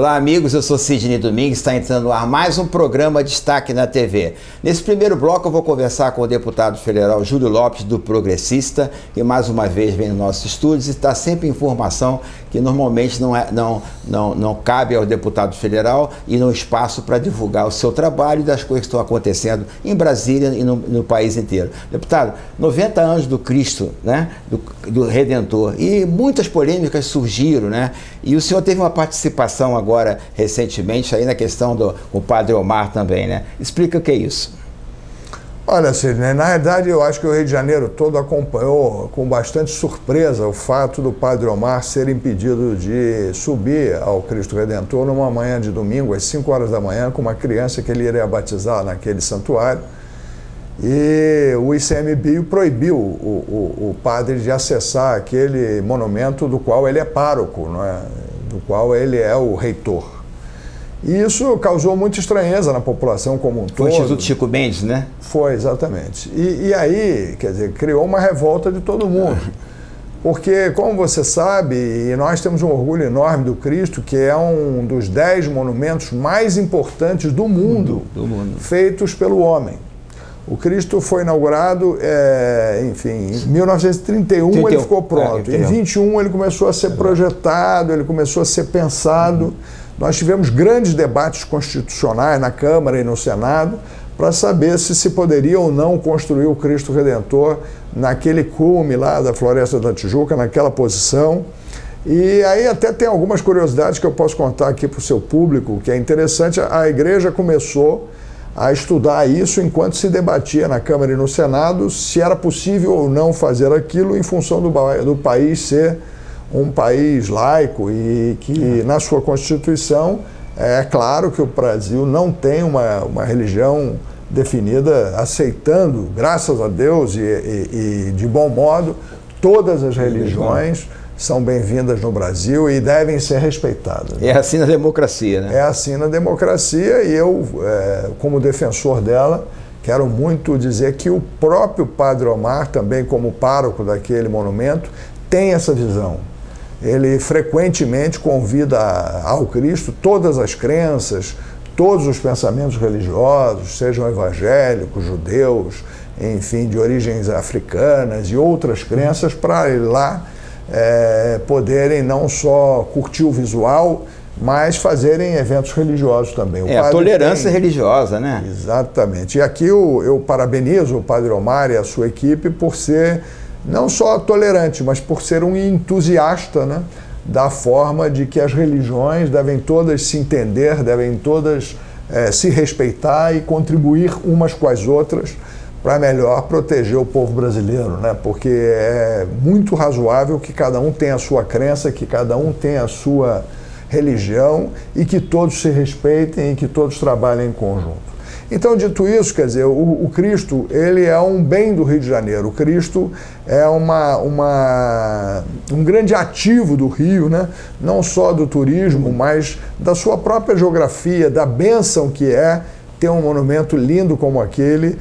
Olá, amigos, eu sou Sidney Domingues, está entrando no ar mais um programa Destaque na TV. Nesse primeiro bloco eu vou conversar com o deputado federal Júlio Lopes, do Progressista, que mais uma vez vem nos nossos estúdios e está sempre informação que normalmente não cabe ao deputado federal e no espaço para divulgar o seu trabalho e das coisas que estão acontecendo em Brasília e no país inteiro. Deputado, 90 anos do Cristo, né, do Redentor, e muitas polêmicas surgiram, né, e o senhor teve uma participação agora, recentemente, aí na questão com o Padre Omar também, né? Explica o que é isso. Olha, Sidney, na verdade eu acho que o Rio de Janeiro todo acompanhou com bastante surpresa o fato do Padre Omar ser impedido de subir ao Cristo Redentor numa manhã de domingo, às 5 horas da manhã, com uma criança que ele iria batizar naquele santuário. E o ICMBio proibiu o padre de acessar aquele monumento do qual ele é pároco, não é? Do qual ele é o reitor. E isso causou muita estranheza na população como um todo. Foi o Instituto Chico Mendes, né? Foi, exatamente. E aí, quer dizer, criou uma revolta de todo mundo. Porque, como você sabe, e nós temos um orgulho enorme do Cristo, que é um dos 10 monumentos mais importantes do mundo, feitos pelo homem. O Cristo foi inaugurado, enfim, em 1931 ele ficou pronto. Em 21 ele começou a ser projetado, ele começou a ser pensado. Nós tivemos grandes debates constitucionais na Câmara e no Senado para saber se poderia ou não construir o Cristo Redentor naquele cume lá da Floresta da Tijuca, naquela posição. E aí até tem algumas curiosidades que eu posso contar aqui para o seu público, que é interessante. A igreja começou a estudar isso enquanto se debatia na Câmara e no Senado se era possível ou não fazer aquilo em função do país ser um país laico e que na sua Constituição é claro que o Brasil não tem uma religião definida, aceitando, graças a Deus e de bom modo, todas as religiões são bem-vindas no Brasil e devem ser respeitadas. É assim na democracia, né? É assim na democracia e eu, como defensor dela, quero muito dizer que o próprio Padre Omar, também como pároco daquele monumento, tem essa visão. Ele frequentemente convida ao Cristo todas as crenças, todos os pensamentos religiosos, sejam evangélicos, judeus, enfim, de origens africanas e outras crenças, para ir lá poderem não só curtir o visual, mas fazerem eventos religiosos também. A tolerância religiosa, né? Exatamente. E aqui eu parabenizo o Padre Omar e a sua equipe por ser não só tolerante, mas por ser um entusiasta, né, da forma de que as religiões devem todas se entender, devem todas se respeitar e contribuir umas com as outras para melhor proteger o povo brasileiro, né? Porque é muito razoável que cada um tenha a sua crença, que cada um tenha a sua religião e que todos se respeitem e que todos trabalhem em conjunto. Então, dito isso, quer dizer, o Cristo, ele é um bem do Rio de Janeiro. O Cristo é um grande ativo do Rio, né? Não só do turismo, mas da sua própria geografia, da bênção que é ter um monumento lindo como aquele,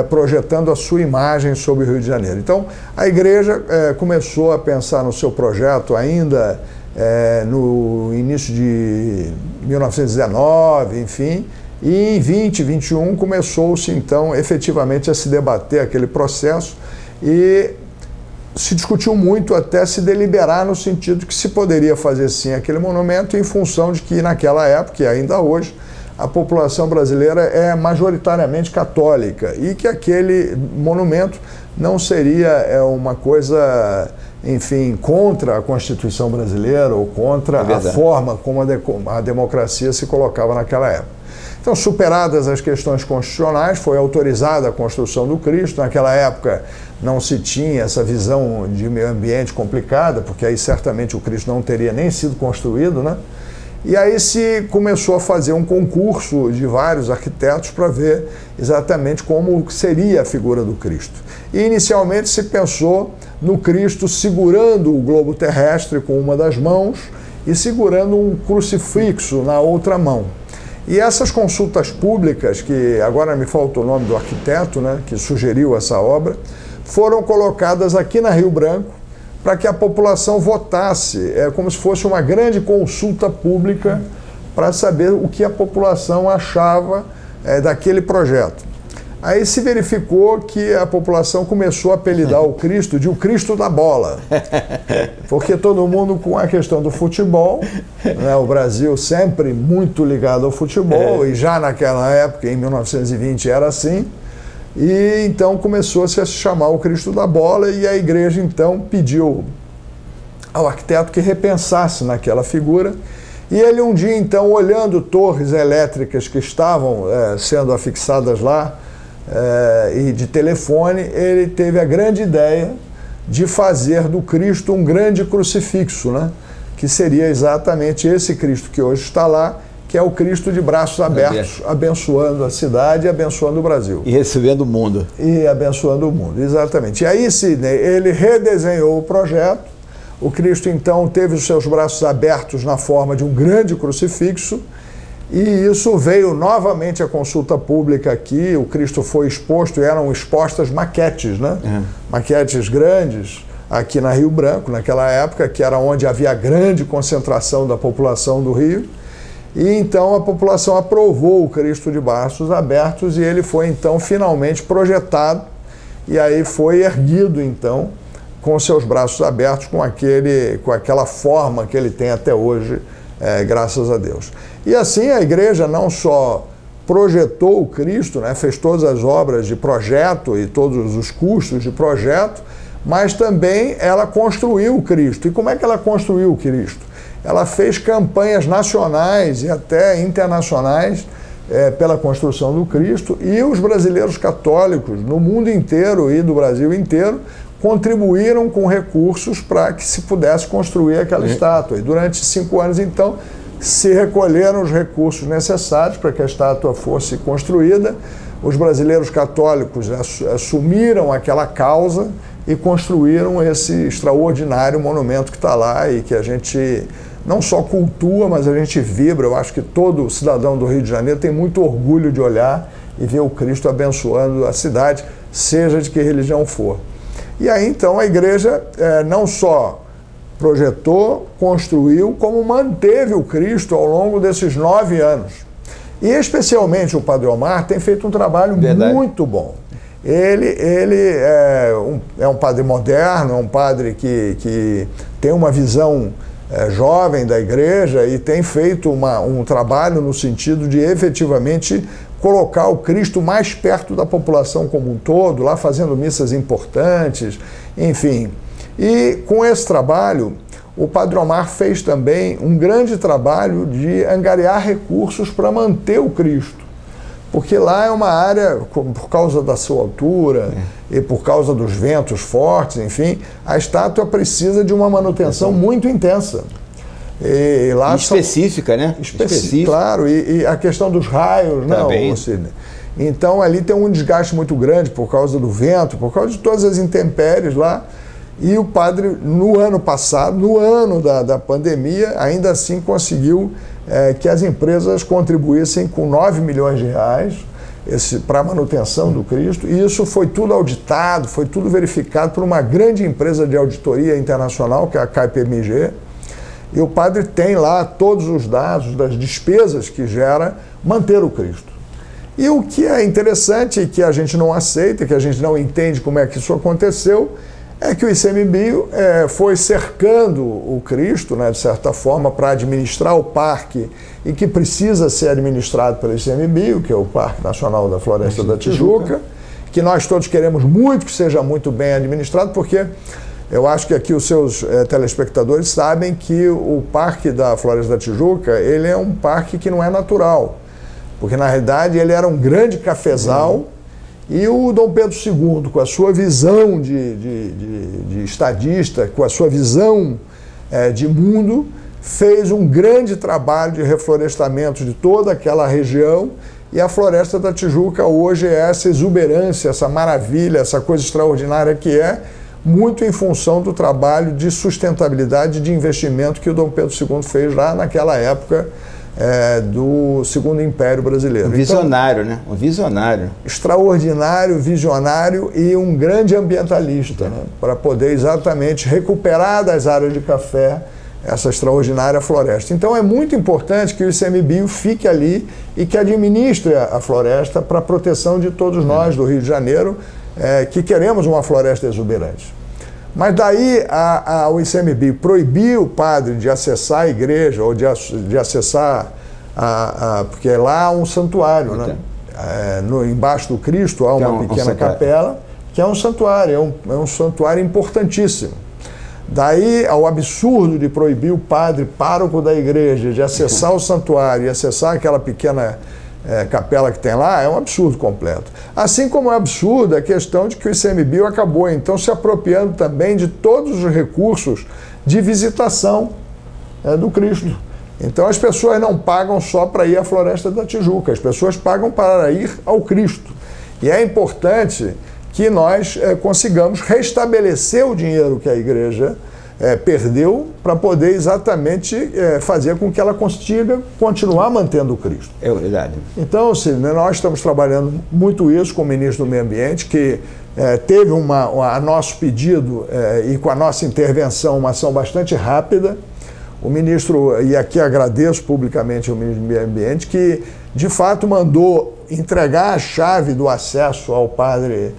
projetando a sua imagem sobre o Rio de Janeiro. Então, a igreja começou a pensar no seu projeto ainda no início de 1919, enfim, e em 2021 começou-se, então, efetivamente a se debater aquele processo e se discutiu muito até se deliberar no sentido que se poderia fazer sim aquele monumento em função de que naquela época e ainda hoje a população brasileira é majoritariamente católica e que aquele monumento não seria uma coisa, enfim, contra a Constituição brasileira ou contra a forma como a democracia se colocava naquela época. Então, superadas as questões constitucionais, foi autorizada a construção do Cristo. Naquela época não se tinha essa visão de meio ambiente complicada, porque aí certamente o Cristo não teria nem sido construído, né? E aí se começou a fazer um concurso de vários arquitetos para ver exatamente como seria a figura do Cristo. E inicialmente se pensou no Cristo segurando o globo terrestre com uma das mãos e segurando um crucifixo na outra mão. E essas consultas públicas, que agora me falta o nome do arquiteto, né, que sugeriu essa obra, foram colocadas aqui na Rio Branco para que a população votasse, como se fosse uma grande consulta pública para saber o que a população achava daquele projeto. Aí se verificou que a população começou a apelidar o Cristo de o Cristo da bola, porque todo mundo com a questão do futebol, né, o Brasil sempre muito ligado ao futebol, e já naquela época, em 1920, era assim, e então começou-se a se chamar o Cristo da bola, e a igreja então pediu ao arquiteto que repensasse naquela figura, e ele um dia então, olhando torres elétricas que estavam sendo afixadas lá, e de telefone, ele teve a grande ideia de fazer do Cristo um grande crucifixo, né? Que seria exatamente esse Cristo que hoje está lá, que é o Cristo de braços abertos, abençoando a cidade e abençoando o Brasil. E recebendo o mundo. E abençoando o mundo, exatamente. E aí, Sidney, ele redesenhou o projeto. O Cristo, então, teve os seus braços abertos na forma de um grande crucifixo, e isso veio novamente à consulta pública aqui. O Cristo foi exposto, e eram expostas maquetes, né? Maquetes grandes, aqui na Rio Branco, naquela época, que era onde havia grande concentração da população do Rio. E então a população aprovou o Cristo de braços abertos, e ele foi então finalmente projetado, e aí foi erguido então, com seus braços abertos, com aquela forma que ele tem até hoje, graças a Deus. E assim a igreja não só projetou o Cristo, né, fez todas as obras de projeto e todos os custos de projeto, mas também ela construiu o Cristo. E como é que ela construiu o Cristo? Ela fez campanhas nacionais e até internacionais pela construção do Cristo, e os brasileiros católicos no mundo inteiro e do Brasil inteiro contribuíram com recursos para que se pudesse construir aquela estátua. E durante 5 anos, então, se recolheram os recursos necessários para que a estátua fosse construída. Os brasileiros católicos assumiram aquela causa e construíram esse extraordinário monumento que está lá, e que a gente não só cultua, mas a gente vibra. Eu acho que todo cidadão do Rio de Janeiro tem muito orgulho de olhar e ver o Cristo abençoando a cidade, seja de que religião for. E aí, então, a igreja não só projetou, construiu, como manteve o Cristo ao longo desses 9 anos. E, especialmente, o Padre Omar tem feito um trabalho muito bom. Ele é um padre moderno, é um padre que tem uma visão jovem da igreja, e tem feito um trabalho no sentido de efetivamente colocar o Cristo mais perto da população como um todo, lá fazendo missas importantes, enfim. E com esse trabalho, o Padre Omar fez também um grande trabalho de angariar recursos para manter o Cristo, porque lá é uma área, por causa da sua altura e por causa dos ventos fortes, enfim, a estátua precisa de uma manutenção muito intensa. E lá específica, né? Específica. Claro, e a questão dos raios, não, Sidney. Então ali tem um desgaste muito grande por causa do vento, por causa de todas as intempéries lá. E o padre, no ano passado, no ano da pandemia, ainda assim conseguiu que as empresas contribuíssem com 9 milhões de reais para a manutenção do Cristo. E isso foi tudo auditado, foi tudo verificado por uma grande empresa de auditoria internacional, que é a KPMG. E o padre tem lá todos os dados das despesas que gera manter o Cristo. E o que é interessante e que a gente não aceita, que a gente não entende como é que isso aconteceu, é que o ICMBio foi cercando o Cristo, né, de certa forma, para administrar o parque, e que precisa ser administrado pelo ICMBio, que é o Parque Nacional da Floresta da Tijuca, que nós todos queremos muito que seja muito bem administrado, porque eu acho que aqui os seus telespectadores sabem que o Parque da Floresta da Tijuca, ele é um parque que não é natural, porque na realidade ele era um grande cafezal, e o Dom Pedro II, com a sua visão de estadista, com a sua visão de mundo, fez um grande trabalho de reflorestamento de toda aquela região, e a Floresta da Tijuca hoje é essa exuberância, essa maravilha, essa coisa extraordinária que é, muito em função do trabalho de sustentabilidade, de investimento que o Dom Pedro II fez lá naquela época do Segundo Império Brasileiro. Um visionário, então, né? Um visionário. Extraordinário, visionário e um grande ambientalista, né? Para poder exatamente recuperar das áreas de café essa extraordinária floresta. Então é muito importante que o ICMBio fique ali e que administre a floresta para a proteção de todos nós do Rio de Janeiro, que queremos uma floresta exuberante. Mas daí o ICMBio proibir o padre de acessar a igreja ou de acessar, porque lá há um santuário, né? Embaixo do Cristo há uma pequena capela, que é um santuário, é um santuário importantíssimo. Daí ao absurdo de proibir o padre pároco da igreja de acessar o santuário e acessar aquela pequena capela que tem lá, é um absurdo completo. Assim como é absurdo a questão de que o ICMBio acabou então se apropriando também de todos os recursos de visitação do Cristo. Então as pessoas não pagam só para ir à Floresta da Tijuca, as pessoas pagam para ir ao Cristo. E é importante que nós consigamos restabelecer o dinheiro que a igreja perdeu para poder exatamente fazer com que ela consiga continuar mantendo o Cristo. É verdade. Então, nós estamos trabalhando muito isso com o ministro do Meio Ambiente, que teve a nosso pedido e com a nossa intervenção uma ação bastante rápida. O ministro, e aqui agradeço publicamente ao ministro do Meio Ambiente, que de fato mandou entregar a chave do acesso ao padre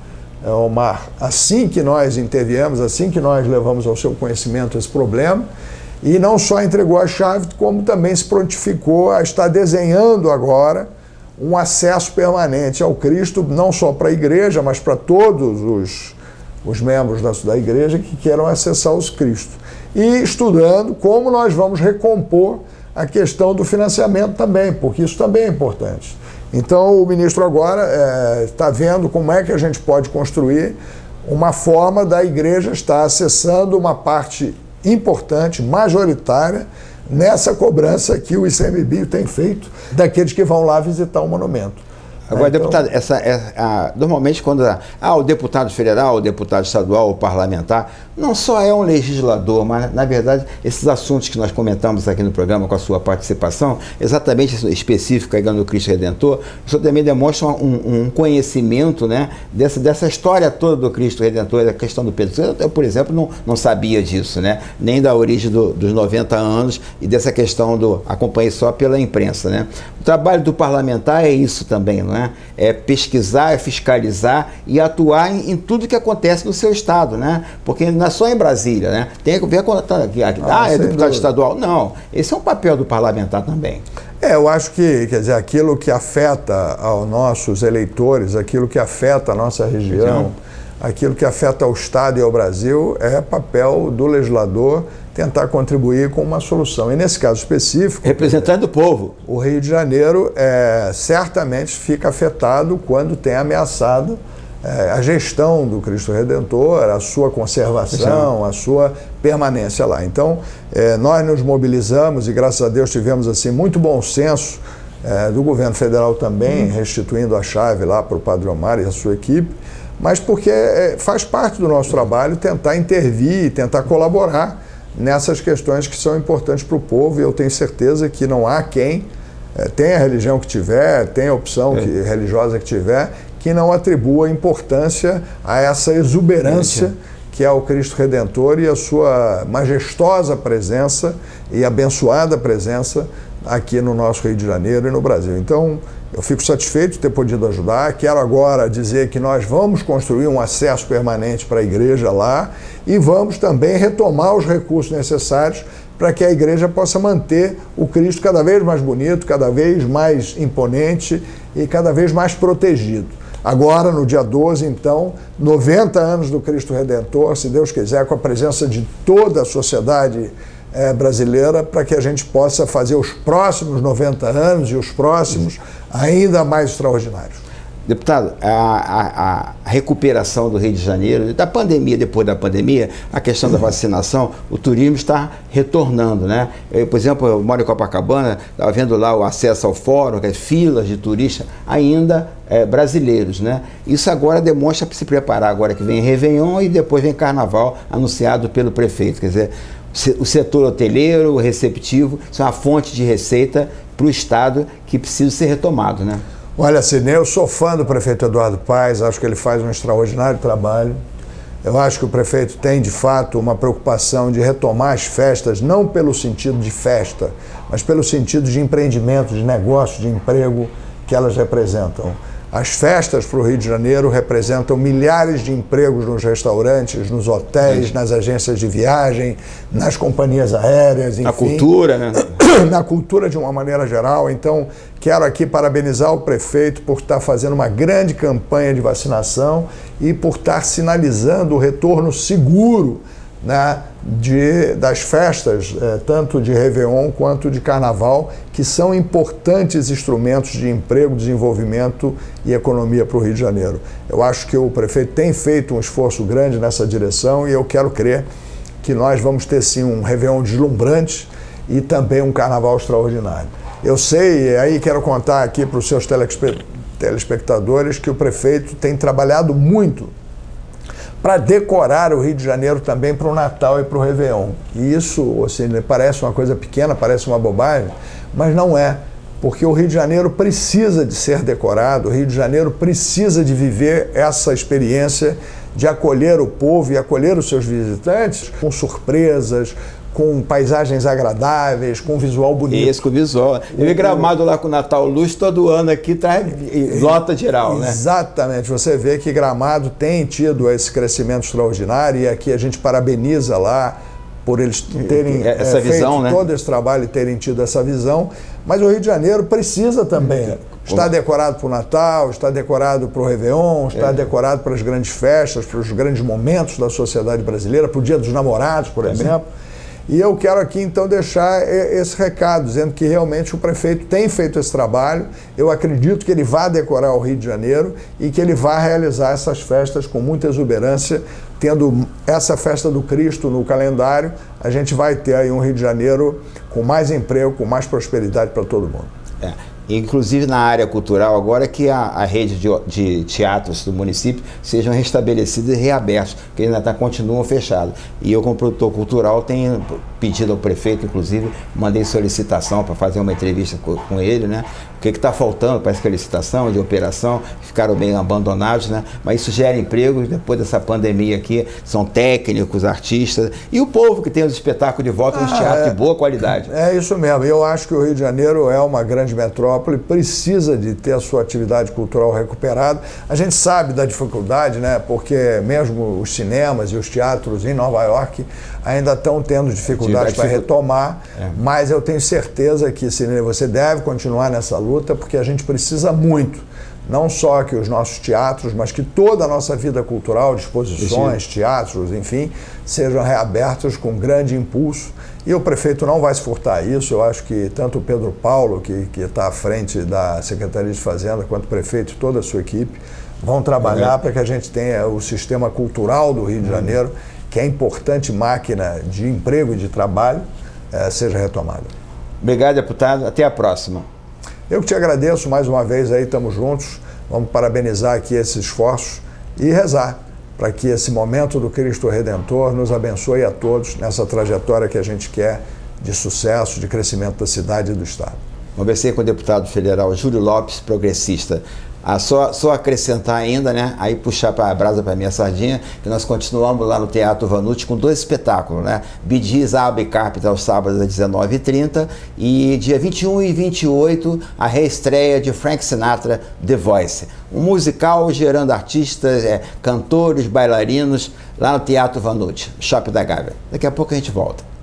Omar, assim que nós interviemos, assim que nós levamos ao seu conhecimento esse problema, e não só entregou a chave, como também se prontificou a estar desenhando agora um acesso permanente ao Cristo, não só para a igreja, mas para todos os membros da igreja que queiram acessar os Cristos. E estudando como nós vamos recompor a questão do financiamento também, porque isso também é importante. Então, o ministro agora está vendo como é que a gente pode construir uma forma da igreja estar acessando uma parte importante, majoritária, nessa cobrança que o ICMBio tem feito daqueles que vão lá visitar o monumento. Agora, então, deputado, normalmente quando o deputado federal, o deputado estadual, o parlamentar, não só é um legislador, mas, na verdade, esses assuntos que nós comentamos aqui no programa com a sua participação, exatamente específico aí no Cristo Redentor, isso também demonstra um conhecimento, né, dessa história toda do Cristo Redentor, da questão do Pedro. Eu, por exemplo, não sabia disso, né, nem da origem dos 90 anos e dessa questão acompanhei só pela imprensa, né. O trabalho do parlamentar é isso também, não é? É pesquisar, é fiscalizar e atuar em tudo que acontece no seu estado, né? Porque não é só em Brasília, né? Tem que ver quando é deputado estadual. Não, esse é um papel do parlamentar também. Eu acho que, quer dizer, aquilo que afeta aos nossos eleitores, aquilo que afeta a nossa região, aquilo que afeta ao Estado e ao Brasil, é papel do legislador tentar contribuir com uma solução. E nesse caso específico... Representante do povo. O Rio de Janeiro certamente fica afetado quando tem ameaçado a gestão do Cristo Redentor, a sua conservação, a sua permanência lá. Então, nós nos mobilizamos e, graças a Deus, tivemos assim muito bom senso do governo federal também, restituindo a chave lá para o Padre Omar e a sua equipe, mas porque faz parte do nosso trabalho tentar intervir e tentar colaborar nessas questões que são importantes para o povo, e eu tenho certeza que não há quem, tenha a religião que tiver, tenha a opção religiosa que tiver, que não atribua importância a essa exuberância que é o Cristo Redentor e a sua majestosa presença e abençoada presença aqui no nosso Rio de Janeiro e no Brasil. Então, eu fico satisfeito de ter podido ajudar. Quero agora dizer que nós vamos construir um acesso permanente para a igreja lá e vamos também retomar os recursos necessários para que a igreja possa manter o Cristo cada vez mais bonito, cada vez mais imponente e cada vez mais protegido. Agora, no dia 12, então, 90 anos do Cristo Redentor, se Deus quiser, com a presença de toda a sociedade brasileira, para que a gente possa fazer os próximos 90 anos e os próximos ainda mais extraordinários. Deputado, a recuperação do Rio de Janeiro, da pandemia, depois da pandemia, a questão da vacinação, o turismo está retornando, né? Por exemplo, eu moro em Copacabana, estava vendo lá o acesso ao fórum, filas de turistas ainda brasileiros, né? Isso agora demonstra para se preparar agora que vem Réveillon e depois vem Carnaval anunciado pelo prefeito. Quer dizer, o setor hoteleiro, o receptivo, isso é uma fonte de receita para o Estado que precisa ser retomado, né? Olha, Sidney, eu sou fã do prefeito Eduardo Paes, acho que ele faz um extraordinário trabalho. Eu acho que o prefeito tem, de fato, uma preocupação de retomar as festas, não pelo sentido de festa, mas pelo sentido de empreendimento, de negócio, de emprego que elas representam. As festas para o Rio de Janeiro representam milhares de empregos nos restaurantes, nos hotéis, nas agências de viagem, nas companhias aéreas, enfim. Na cultura, né? Na cultura de uma maneira geral. Então, quero aqui parabenizar o prefeito por estar fazendo uma grande campanha de vacinação e por estar sinalizando o retorno seguro, né, das festas, tanto de Réveillon quanto de Carnaval, que são importantes instrumentos de emprego, desenvolvimento e economia para o Rio de Janeiro. Eu acho que o prefeito tem feito um esforço grande nessa direção e eu quero crer que nós vamos ter sim um Réveillon deslumbrante e também um Carnaval extraordinário. Eu sei, e aí quero contar aqui para os seus telespectadores, que o prefeito tem trabalhado muito para decorar o Rio de Janeiro também para o Natal e para o Réveillon. E isso, assim, parece uma coisa pequena, parece uma bobagem, mas não é, porque o Rio de Janeiro precisa de ser decorado, o Rio de Janeiro precisa de viver essa experiência de acolher o povo e acolher os seus visitantes com surpresas, com paisagens agradáveis, com visual bonito. Isso, com visual. Eu vi Gramado lá com o Natal Luz, todo ano aqui traz lota geral, né? Exatamente. Você vê que Gramado tem tido esse crescimento extraordinário e aqui a gente parabeniza lá por eles terem essa visão, feito todo esse trabalho e terem tido essa visão. Mas o Rio de Janeiro precisa também. Está decorado para o Natal, está decorado para o Réveillon, está decorado para as grandes festas, para os grandes momentos da sociedade brasileira, para o Dia dos Namorados, por exemplo. E eu quero aqui, então, deixar esse recado, dizendo que realmente o prefeito tem feito esse trabalho. Eu acredito que ele vai decorar o Rio de Janeiro e que ele vai realizar essas festas com muita exuberância. Tendo essa festa do Cristo no calendário, a gente vai ter aí um Rio de Janeiro com mais emprego, com mais prosperidade para todo mundo. Inclusive na área cultural, agora que a rede de teatros do município sejam restabelecidos e reabertos, porque ainda continuam fechados. E eu, como produtor cultural, tenho pedido ao prefeito, inclusive, mandei solicitação para fazer uma entrevista com ele, né? O que está faltando para essa licitação de operação, ficaram bem abandonados, né? Mas isso gera empregos, depois dessa pandemia aqui, são técnicos, artistas, e o povo que tem os espetáculos de volta nos teatros de boa qualidade. É isso mesmo, eu acho que o Rio de Janeiro é uma grande metrópole, precisa de ter a sua atividade cultural recuperada. A gente sabe da dificuldade, né? Porque mesmo os cinemas e os teatros em Nova York ainda estão tendo dificuldades para retomar, mas eu tenho certeza que você deve continuar nessa luta, porque a gente precisa muito, não só que os nossos teatros, mas que toda a nossa vida cultural, exposições, teatros, enfim, sejam reabertos com grande impulso. E o prefeito não vai se furtar a isso. Eu acho que tanto o Pedro Paulo, que está à frente da Secretaria de Fazenda, quanto o prefeito e toda a sua equipe, vão trabalhar para que a gente tenha o sistema cultural do Rio de Janeiro, que é importante máquina de emprego e de trabalho, seja retomada. Obrigado, deputado. Até a próxima. Eu que te agradeço mais uma vez aí, estamos juntos. Vamos parabenizar aqui esses esforços e rezar para que esse momento do Cristo Redentor nos abençoe a todos nessa trajetória que a gente quer de sucesso, de crescimento da cidade e do Estado. Conversei com o deputado federal Júlio Lopes, progressista. Só acrescentar ainda, né, aí puxar para a brasa para minha sardinha, que nós continuamos lá no Teatro Vanucci com 2 espetáculos, né? Bee Gees, ABBA e Carpenter aos sábados às 19h30 e dia 21 e 28 a reestreia de Frank Sinatra, The Voice. Um musical gerando artistas, cantores, bailarinos lá no Teatro Vanucci, Shopping da Gávea. Daqui a pouco a gente volta.